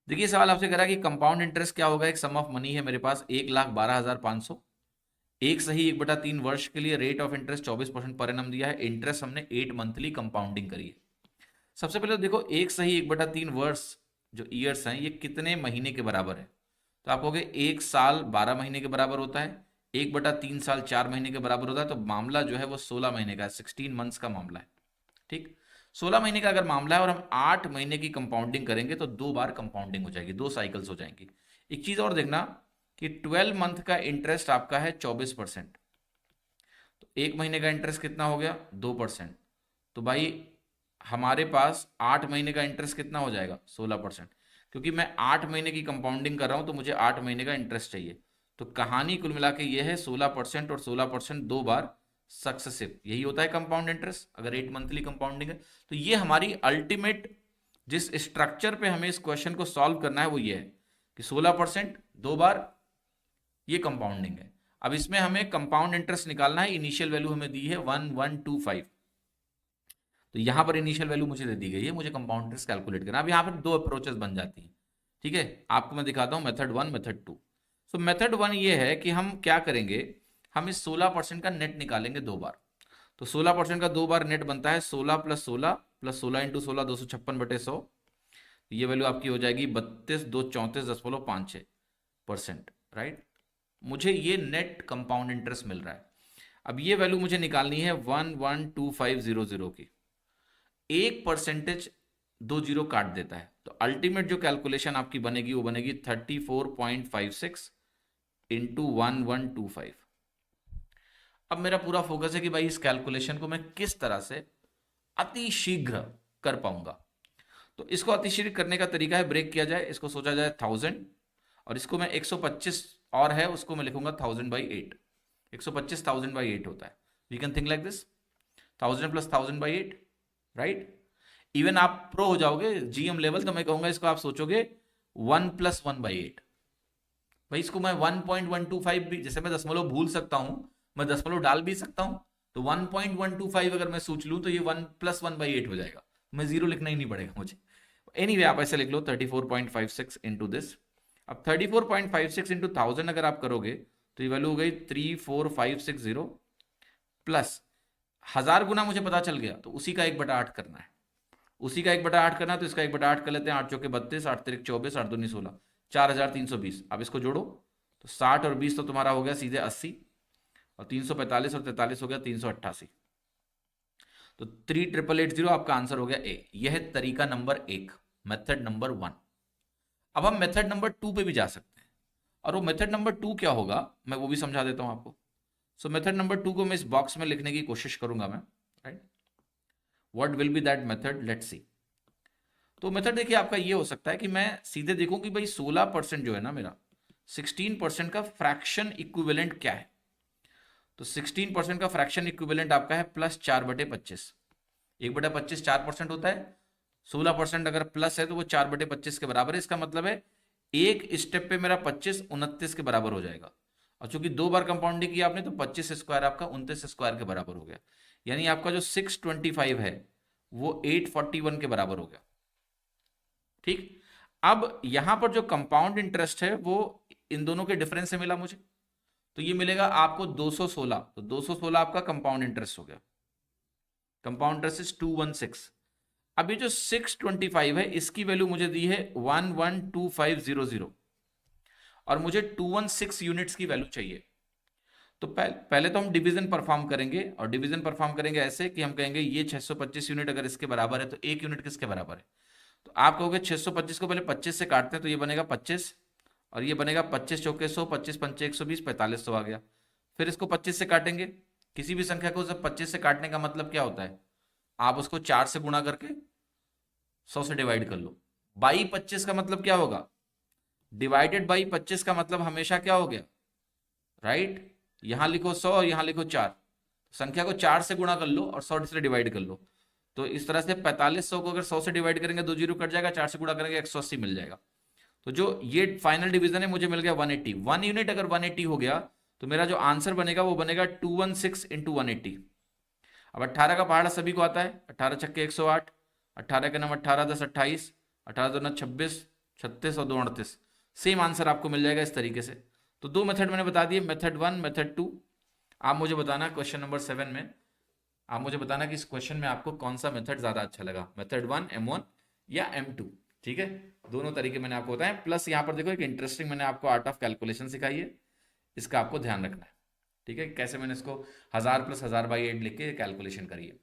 देखिए सवाल आपसे करा कि कंपाउंड इंटरेस्ट क्या होगा। एक सम ऑफ मनी है मेरे पास 1,12,500, एक सही 1/3 वर्ष के लिए rate of interest 24% per annum दिया है। इंटरेस्ट हमने 8 मंथली कंपाउंडिंग करी है। सबसे पहले तो देखो एक सही 1/3 वर्ष जो ईयर्स हैं ये कितने महीने के बराबर है। तो आप कहोगे 1 साल 12 महीने के बराबर होता है, 1/3 साल 4 महीने के बराबर होता है। तो मामला जो है वो 16 महीने का है, 16 मंथ्स का मामला है। ठीक, 16 महीने का अगर मामला है और हम 8 महीने की कंपाउंडिंग करेंगे तो 2 बार कंपाउंडिंग हो जाएगी, 2 साइकिल्स हो जाएंगी। एक चीज और देखना कि 12 मंथ का इंटरेस्ट आपका है 24%, तो 1 महीने का इंटरेस्ट कितना हो गया 2%। तो भाई हमारे पास 8 महीने का इंटरेस्ट कितना हो जाएगा 16%। क्योंकि मैं 8 महीने की कंपाउंडिंग कर रहा हूं तो मुझे 8 महीने का इंटरेस्ट चाहिए। तो कहानी कुल मिला के ये है 16% और 16% 2 बार सक्सेसिव, यही होता है कंपाउंड इंटरेस्ट अगर 8 मंथली कंपाउंडिंग है। तो ये हमारी अल्टीमेट जिस स्ट्रक्चर पे हमें इस क्वेश्चन को सॉल्व करना है वो ये है कि 16% 2 बार ये कंपाउंडिंग है। अब इसमें हमें कंपाउंड इंटरेस्ट निकालना है। इनिशियल वैल्यू हमें दी है 1125, तो यहां पर इनिशियल वैल्यू मुझे दे दी गई है, मुझे कंपाउंड इंटरेस्ट कैलकुलेट करना। अब यहां पर दो अप्रोचेस बन जाती हैं। ठीक है, आपको मैं दिखाता हूं मेथड 1 मेथड 2। सो मेथड 1 ये है कि हम क्या करेंगे, हम इस 16% का नेट निकालेंगे 2 बार। तो 16% का 2 बार नेट बनता है 16 + 16 + 16 × 16 256/100। ये वैल्यू आपकी हो जाएगी 32,234.56%। राइट, मुझे ये नेट कंपाउंड इंटरेस्ट मिल रहा है। अब ये वैल्यू मुझे निकालनी है 112500 की। 1% 2 जीरो काट देता है, तो अल्टीमेट जो कैलकुलेशन आपकी बनेगी वो बनेगी 34.56 इंटू 1125। अब मेरा पूरा फोकस है कि भाई इस कैलकुलेशन को मैं किस तरह से अति शीघ्र कर पाऊंगा। तो इसको अतिशीघ्र करने का तरीका है ब्रेक किया जाए, इसको सोचा जाए 1000 और इसको मैं 125 और है उसको मैं लिखूंगा 1000/8। 125 1000/8 होता है। We can think like this, 1000 + 1000/8। Right, even आप प्रो हो जाओगे जीएम लेवल तो मैं कहूंगा इसको आप सोचोगे 1 + 1/8। भाई इसको मैं 1.125 भी, जैसे मैं दशमलव भूल सकता हूं मैं दशमलव डाल भी सकता हूं, तो 1.125 अगर मैं सोच लूं तो ये 1 + 1/8 हो जाएगा, मैं जीरो लिखना ही नहीं पड़ेगा मुझे। एनीवे आप ऐसे लिख लो 34.56 इंटू दिस। अब 34.56 इंटू 1000 अगर आप करोगे तो ये वैल्यू हो गई 34560 प्लस 1000 गुना मुझे पता चल गया तो उसी का 1/8 करना है। उसी का 1/8 करना है तो इसका 1/8 कर लेते हैं। 8 चौके 32, 8 तिरिक 24, 8 दूनी 16, 4320। अब इसको जोड़ो तो 60 और 20 तो तुम्हारा हो गया सीधे 80, और 345 और 43 हो गया 388। तो 38880 आपका आंसर हो गया ए। यह है तरीका नंबर 1, मेथड नंबर 1। अब हम मेथड नंबर 2 पे भी जा सकते हैं, और वो मेथड नंबर 2 क्या होगा मैं वो भी समझा देता हूं आपको। सो मेथड नंबर 2 को मैं इस बॉक्स में लिखने की कोशिश करूंगा मैं। Right, what will be that method, let's see. तो मेथड देखिए आपका ये हो सकता है कि मैं सीधे देखूं कि भाई 16% जो है ना मेरा, 16% का फ्रैक्शन इक्विवेलेंट क्या है। तो 16% का फ्रैक्शन इक्विवेलेंट आपका है +4/25। 1/25 4% होता है, 16% अगर प्लस है तो वो 4/25 के बराबर है। इसका मतलब है एक स्टेप पे मेरा 25 29 के बराबर हो जाएगा। और चूंकि 2 बार कंपाउंडिंग किया आपने तो 25 स्क्वायर आपका 29 स्क्वायर के बराबर हो गया। यानी आपका जो 625 है वो 841 के बराबर हो गया। ठीक, अब यहां पर जो कंपाउंड इंटरेस्ट है वो इन दोनों के डिफरेंस से मिला मुझे, तो ये मिलेगा आपको 216। तो 216 आपका कंपाउंड इंटरेस्ट हो गया। Compound interest is 216। अब ये जो 625 है इसकी वैल्यू मुझे दी है 112500, और मुझे 216 यूनिट्स की वैल्यू चाहिए। तो पहले तो हम डिवीजन परफॉर्म करेंगे, और डिवीजन परफॉर्म करेंगे ऐसे कि हम कहेंगे ये 625 यूनिट अगर इसके बराबर है तो एक यूनिट किसके बराबर है। तो आप कहोगे 625 को पहले 25 से काटते हैं तो ये बनेगा 25, और ये बनेगा 25 चौके 100, 25 पंचे 120, 4500 आ गया। फिर इसको 25 से काटेंगे, किसी भी संख्या को जब 25 से काटने का मतलब क्या होता है, आप उसको 4 से गुणा करके 100 से डिवाइड कर लो। बाई 25 का मतलब क्या होगा, डिवाइडेड बाई 25 का मतलब हमेशा क्या हो गया, राइट, यहां लिखो 100 और यहां लिखो 4, संख्या को 4 से गुणा कर लो और 100 से डिवाइड कर लो। तो इस तरह से 4500 को अगर 100 से डिवाइड करेंगे 2 जीरो कट जाएगा, 4 से गुणा करेंगे 180 मिल जाएगा। तो जो ये फाइनल डिवीजन है मुझे मिल गया 180। 1 यूनिट अगर 180 हो गया तो मेरा जो आंसर बनेगा वो बनेगा 216 इंटू 180। अब 18 का पहाड़ा सभी को आता है, 18 छक्के 108, 18 के नम 18 10 28, 18 2 9 26, 36 और 2 38, सेम आंसर आपको मिल जाएगा इस तरीके से। तो 2 मेथड मैंने बता दिए, मेथड 1, मेथड 2। आप मुझे बताना क्वेश्चन नंबर 7 में, आप मुझे बताना कि इस क्वेश्चन में आपको कौन सा मेथड ज़्यादा अच्छा लगा, मेथड 1 M1 या M2। ठीक है, दोनों तरीके मैंने आपको बताए। प्लस यहाँ पर देखो एक इंटरेस्टिंग मैंने आपको आर्ट ऑफ कैलकुलेशन सिखाई है, इसका आपको ध्यान रखना है। ठीक है, कैसे मैंने इसको 1000 + 1000/8 लिख के कैलकुलेशन करी है।